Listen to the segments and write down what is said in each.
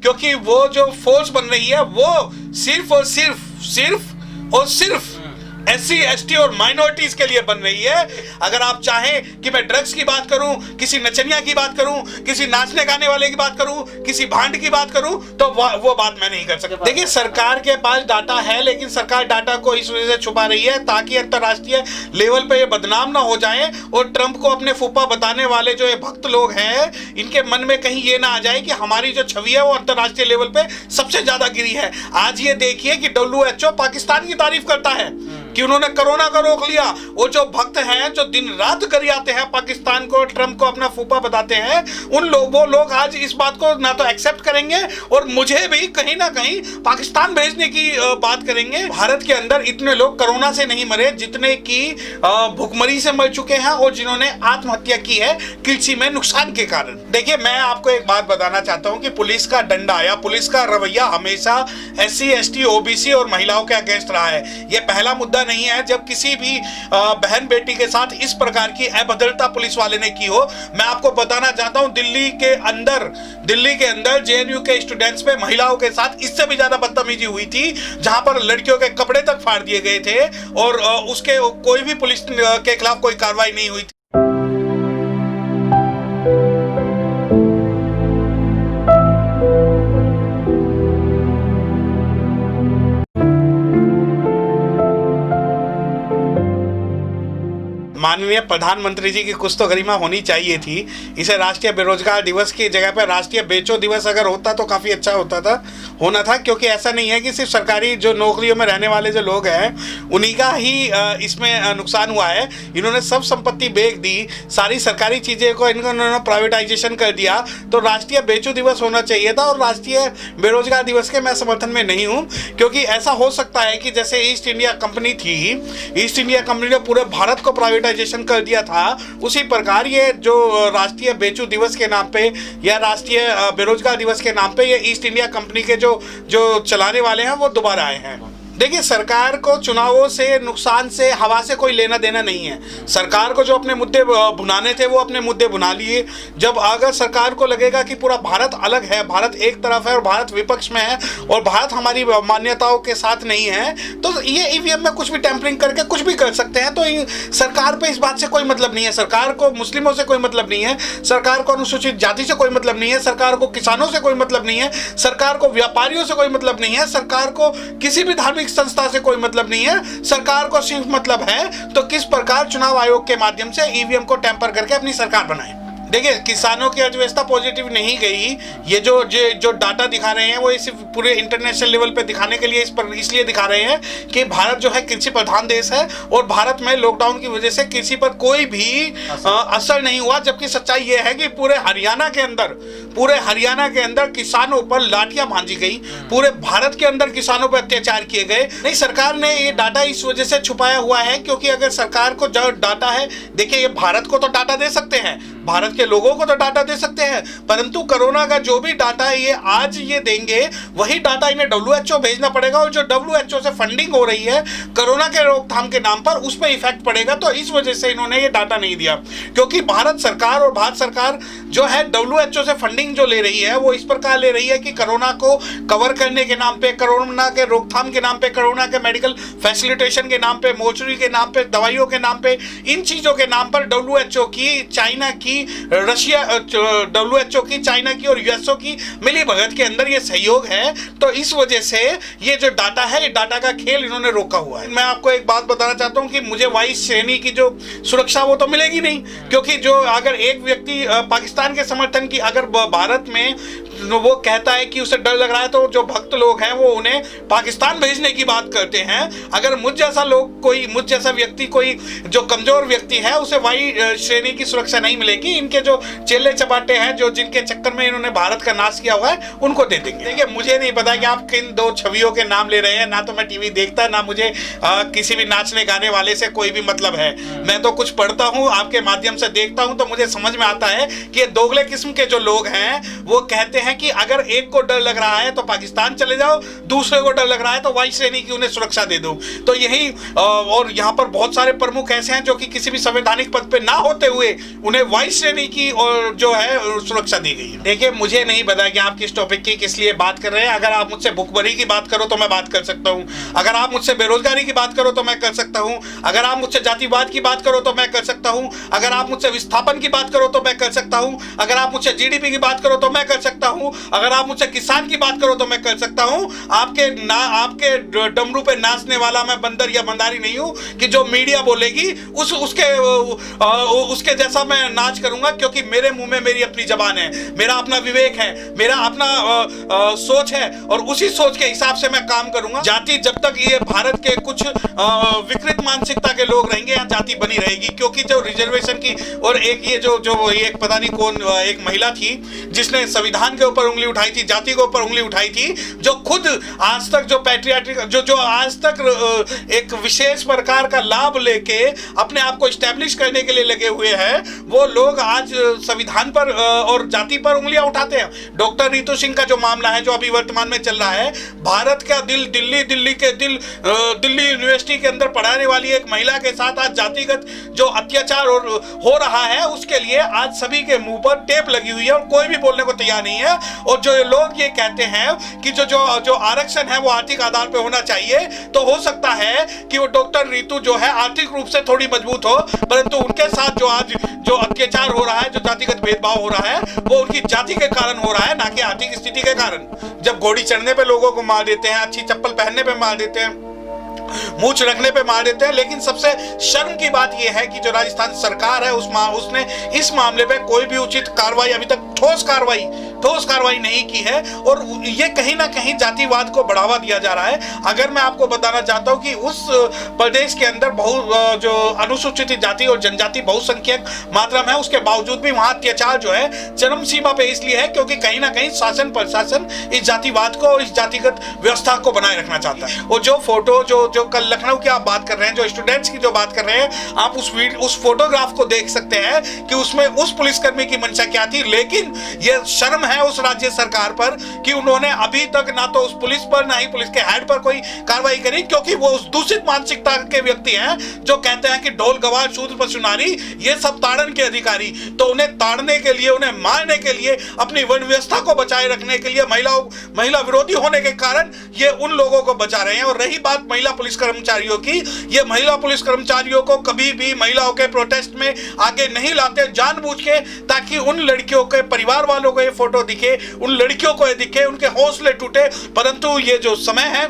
क्योंकि वो जो फोर्स बन रही है वो सिर्फ और सिर्फ SC ST और माइनॉरिटीज के लिए बन रही है। अगर आप चाहें कि मैं ड्रग्स की बात करूं, किसी नचनिया की बात करूं, किसी नाचने गाने वाले की बात करूं, किसी भांड की बात करूं, तो वो बात मैं नहीं कर सकता। देखिए, सरकार के पास डाटा है, लेकिन सरकार डाटा को इस वजह से छुपा रही है ताकि अंतरराष्ट्रीय लेवल पे ये बदनाम ना हो जाए और ट्रंप को अपने फूफा बताने वाले जो ये भक्त लोग हैं, इनके मन में कहीं ये ना आ जाए कि हमारी जो छवि है वो अंतरराष्ट्रीय लेवल पे सबसे ज्यादा गिरी है। आज ये देखिए कि WHO पाकिस्तान की तारीफ करता है कि उन्होंने कोरोना को रोक लिया। वो जो भक्त हैं जो दिन रात गरियाते हैं पाकिस्तान को, ट्रंप को अपना फूफा बताते हैं, वो लोग आज इस बात को ना तो एक्सेप्ट करेंगे और मुझे भी कहीं ना कहीं पाकिस्तान भेजने की बात करेंगे। भारत के अंदर इतने लोग कोरोना से नहीं मरे जितने की भुखमरी से मर चुके हैं और जिन्होंने आत्महत्या की है कृषि में नुकसान के कारण। देखिए, मैं आपको एक बात बताना चाहता हूं कि पुलिस का डंडा या पुलिस का रवैया हमेशा SC ST OBC और महिलाओं के अगेंस्ट रहा है। यह पहला मुद्दा नहीं है जब किसी भी बहन बेटी के साथ इस प्रकार की अभद्रता पुलिस वाले ने की हो। मैं आपको बताना चाहता हूं, दिल्ली के अंदर JNU के स्टूडेंट्स पे महिलाओं के साथ इससे भी ज्यादा बदतमीजी हुई थी, जहां पर लड़कियों के कपड़े तक फाड़ दिए गए थे और उसके कोई भी पुलिस के खिलाफ कोई कार्रवाई नहीं हुई थी। माननीय प्रधानमंत्री जी की कुछ तो गरिमा होनी चाहिए थी। इसे राष्ट्रीय बेरोजगार दिवस की जगह पर राष्ट्रीय बेचो दिवस अगर होता तो काफ़ी अच्छा होना था, क्योंकि ऐसा नहीं है कि सिर्फ सरकारी जो नौकरियों में रहने वाले जो लोग हैं उन्हीं का ही इसमें नुकसान हुआ है। इन्होंने सब संपत्ति बेच दी, सारी सरकारी चीज़ें को इन्होंने प्राइवेटाइजेशन कर दिया। तो राष्ट्रीय बेचो दिवस होना चाहिए था और राष्ट्रीय बेरोजगार दिवस के मैं समर्थन में नहीं हूँ, क्योंकि ऐसा हो सकता है कि जैसे ईस्ट इंडिया कंपनी थी, ईस्ट इंडिया कंपनी ने पूरे भारत को प्राइवेटाइजेशन कर दिया था, उसी प्रकार ये जो राष्ट्रीय बेचो दिवस के नाम पे या राष्ट्रीय बेरोजगार दिवस के नाम पे ये ईस्ट इंडिया कंपनी के जो चलाने वाले हैं वो दोबारा आए हैं। देखिए, सरकार को चुनावों से, नुकसान से, हवा से कोई लेना देना नहीं है। सरकार को जो अपने मुद्दे भुनाने थे वो अपने मुद्दे भुना लिए। जब अगर सरकार को लगेगा कि पूरा भारत अलग है, भारत एक तरफ है और भारत विपक्ष में है और भारत हमारी मान्यताओं के साथ नहीं है, तो ये EVM में कुछ भी टेम्परिंग करके कुछ भी कर सकते हैं। तो सरकार पे इस बात से कोई मतलब नहीं है। सरकार को मुस्लिमों से कोई मतलब नहीं है, सरकार को अनुसूचित जाति से कोई मतलब नहीं है, सरकार को किसानों से कोई मतलब नहीं है, सरकार को व्यापारियों से कोई मतलब नहीं है, सरकार को किसी भी धार्मिक संस्था से कोई मतलब नहीं है। सरकार को सिर्फ मतलब है तो किस प्रकार चुनाव आयोग के माध्यम से EVM को टेम्पर करके अपनी सरकार बनाए। देखिए, किसानों की अर्थव्यवस्था पॉजिटिव नहीं गई। ये जो डाटा दिखा रहे हैं वो सिर्फ पूरे इंटरनेशनल लेवल पे दिखाने के लिए इसलिए दिखा रहे हैं कि भारत जो है कृषि प्रधान देश है और भारत में लॉकडाउन की वजह से कृषि पर कोई भी असर नहीं हुआ। जबकि सच्चाई ये है कि पूरे हरियाणा के अंदर किसानों पर लाठियां भांजी गई, पूरे भारत के अंदर किसानों पर अत्याचार किए गए। नहीं, सरकार ने ये डाटा इस वजह से छुपाया हुआ है क्योंकि अगर सरकार को जो डाटा है, देखिए, ये भारत को तो डाटा दे सकते हैं, भारत के लोगों को तो डाटा दे सकते हैं, परंतु कोरोना का जो भी डाटा है ये आज ये देंगे, वही डाटा इन्हें WHO भेजना पड़ेगा और जो WHO से फंडिंग हो रही है कोरोना के रोकथाम के नाम पर, उस पर इफेक्ट पड़ेगा। तो इस वजह से इन्होंने ये डाटा नहीं दिया, क्योंकि भारत सरकार जो है WHO से फंडिंग जो ले रही है वो इस प्रकार ले रही है कि कोरोना को कवर करने के नाम पे, कोरोना के रोकथाम के नाम पे, कोरोना के मेडिकल फैसिलिटेशन के नाम पे, मोर्चरी के नाम पे, दवाइयों के नाम पे, इन चीजों के नाम पर WHO की, चाइना की, रशिया, WHO की, चाइना की और USO की मिली भगत के अंदर ये सहयोग है। तो इस वजह से ये जो डाटा है, ये डाटा का खेल इन्होंने रोका हुआ है। मैं आपको एक बात बताना चाहता हूं कि मुझे वाइस श्रेणी की जो सुरक्षा वो तो मिलेगी नहीं, क्योंकि जो अगर एक व्यक्ति पाकिस्तान के समर्थन की अगर भारत में वो कहता है कि उसे डर लग रहा है, तो जो भक्त लोग हैं वो उन्हें पाकिस्तान भेजने की बात करते हैं। अगर मुझ जैसा व्यक्ति, कोई जो कमजोर व्यक्ति है, उसे वाई श्रेणी की सुरक्षा नहीं मिलेगी। इनके जो चेले चपाटे हैं, जो जिनके चक्कर में इन्होंने भारत का नाश किया हुआ है, उनको दे देंगे। देखिए, मुझे नहीं पता कि आप किन दो छवियों के नाम ले रहे हैं। ना तो मैं टीवी देखता, ना मुझे किसी भी नाचने गाने वाले से कोई भी मतलब है। मैं तो कुछ पढ़ता हूँ, आपके माध्यम से देखता हूँ, तो मुझे समझ में आता है कि दोगले किस्म के जो लोग हैं वो कहते हैं कि अगर एक को डर लग रहा है तो पाकिस्तान चले जाओ, दूसरे को डर लग रहा है तो वाई श्रेणी की उन्हें सुरक्षा दे दो। तो यही, और यहाँ पर बहुत सारे प्रमुख ऐसे हैं जो कि किसी भी संवैधानिक पद पे ना होते हुए उन्हें वाई श्रेणी की और जो है सुरक्षा दी गई है। देखिए, मुझे नहीं पता कि आप किस टॉपिक की किस लिए बात कर रहे हैं। अगर आप मुझसे भुखमरी की बात करो तो मैं बात कर सकता हूं, अगर आप मुझसे बेरोजगारी की बात करो तो मैं कर सकता हूं, अगर आप मुझसे जातिवाद की बात करो तो मैं कर सकता हूं, अगर आप मुझसे विस्थापन की बात करो तो मैं कर सकता हूं, अगर आप मुझसे जीडीपी की बात करो तो मैं कर सकता हूं, अगर आप मुझसे किसान की बात करो तो मैं कर सकता हूं। आपके डमरू पे नाचने वाला मैं बंदर या बंदारी नहीं हूं कि जो मीडिया बोलेगी उसके जैसा मैं नाच करूंगा, क्योंकि मेरे मुंह में मेरी अपनी जबान है, मेरा अपना विवेक है, मेरा अपना सोच है और उसी सोच के हिसाब से मैं काम करूंगा। जाति जब तक ये भारत के कुछ विकृत मानसिकता के लोग रहेंगे, यहाँ जाति बनी रहेगी। क्योंकि जो रिजर्वेशन की और एक ये जो एक पता नहीं कौन एक महिला थी जिसने संविधान के ऊपर उंगली उठाई थी, जाति के ऊपर उंगली उठाई थी, जो खुद आज तक जो पैट्रियाटिक जो आज तक एक विशेष प्रकार का लाभ लेके अपने आप को स्टैब्लिश करने के लिए लगे हुए हैं, वो लोग आज संविधान पर और जाति पर उंगलियां उठाते हैं। डॉक्टर रितु सिंह का जो मामला है, जो अभी वर्तमान में चल रहा है, भारत का दिल्ली यूनिवर्सिटी के अंदर पढ़ाने वाली एक महिला के साथ आज जातिगत जो अत्याचार हो रहा है, उसके लिए आज सभी के मुंह पर टेप लगी हुई है और कोई भी बोलने को तैयार नहीं है। और जो लोग ये कहते हैं कि जो आरक्षण है वो आर्थिक आधार पर होना चाहिए, तो हो सकता है कि वो डॉक्टर रितु जो है आर्थिक रूप से थोड़ी मजबूत हो, परंतु उनके साथ जो आज जो अत्याचार हो रहा है, जो जातिगत भेदभाव हो रहा है, वो उनकी जाति के कारण हो रहा है, ना कि आर्थिक स्थिति के कारण। जब घोड़ी चढ़ने पे लोगों को मार देते हैं, अच्छी चप्पल पहनने पे मार देते हैं, मूछ रखने पे मार देते हैं, लेकिन सबसे शर्म की बात यह है कि जो राजस्थान सरकार है उसने इस मामले पे कोई भी उचित कार्रवाई, अभी तक ठोस कार्रवाई नहीं की है और ये कहीं ना कहीं जातिवाद को बढ़ावा दिया जा रहा है। अगर मैं आपको बताना चाहता हूं कि उस प्रदेश के अंदर जो अनुसूचित जाति और जनजाति बहुसंख्यक मात्रा में है, उसके बावजूद भी वहां अत्याचार जो है चरम सीमा पे इसलिए है क्योंकि कहीं ना कहीं शासन प्रशासन इस जातिवाद को, इस जातिगत व्यवस्था को बनाए रखना चाहता है। और जो फोटो जो कल लखनऊ की आप बात कर रहे हैं, जो स्टूडेंट्स की जो बात कर रहे हैं, आप उस फोटोग्राफ को देख सकते हैं कि उसमें उस पुलिसकर्मी की मंशा क्या थी। लेकिन यह शर्म है उस राज्य सरकार पर कि उन्होंने अभी तक ना तो उस पुलिस पर, ना ही पुलिस के हेड पर कोई कार्रवाई करी, क्योंकि वो उस दूषित मानसिकता के व्यक्ति हैं जो कहते हैं कि ढोल गवार शूद्र पशु नारी ये सब ताड़न के अधिकारी। तो उन्हें ताड़ने के लिए, उन्हें मारने के लिए, अपनी वन व्यवस्था को बचाए रखने के लिए, महिला विरोधी होने के कारण ये उन लोगों को बचा रहे हैं। और रही बात महिला पुलिस कर्मचारियों की, ये महिला पुलिस कर्मचारियों को कभी भी महिलाओं के प्रोटेस्ट में आगे नहीं लाते जानबूझ के, ताकि उन लड़कियों के परिवार वालों को ये फोटो दिखे, उन लड़कियों को ये दिखे, उनके हौसले टूटे। परंतु ये जो समय है,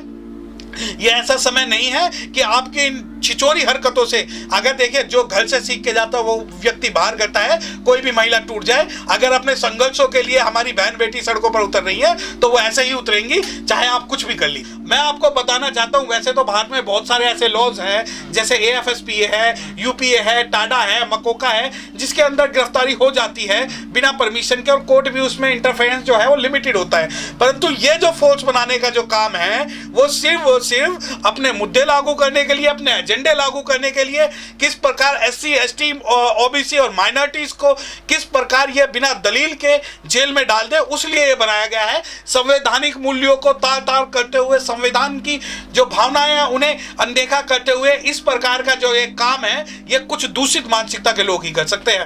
ये ऐसा समय नहीं है कि आपकी छिचोरी हरकतों से, अगर देखिए जो घर से सीख के जाता है वो व्यक्ति बाहर करता है, कोई भी महिला टूट जाए। अगर अपने संघर्षों के लिए हमारी बहन बेटी सड़कों पर उतर रही है तो वो ऐसे ही उतरेंगी, चाहे आप कुछ भी कर ली। मैं आपको बताना चाहता हूं, वैसे तो भारत में बहुत सारे ऐसे लॉज हैं, जैसे AFSPA है, UPA है, टाडा है, मकोका है, जिसके अंदर गिरफ्तारी हो जाती है बिना परमिशन के और कोर्ट भी उसमें इंटरफेरेंस जो है वो लिमिटेड होता है। परंतु ये जो फोर्स बनाने का जो काम है वो सिर्फ अपने मुद्दे लागू करने के लिए, अपने एजेंडे लागू करने के लिए, किस प्रकार SC ST OBC और माइनॉरिटीज को किस प्रकार ये बिना दलील के जेल में डाल दे, उसलिए ये बनाया गया है। संवैधानिक मूल्यों को तार तार करते हुए, संविधान की जो भावनाएं हैं उन्हें अनदेखा करते हुए इस प्रकार का जो एक काम है, ये कुछ दूषित मानसिकता के लोग ही कर सकते हैं।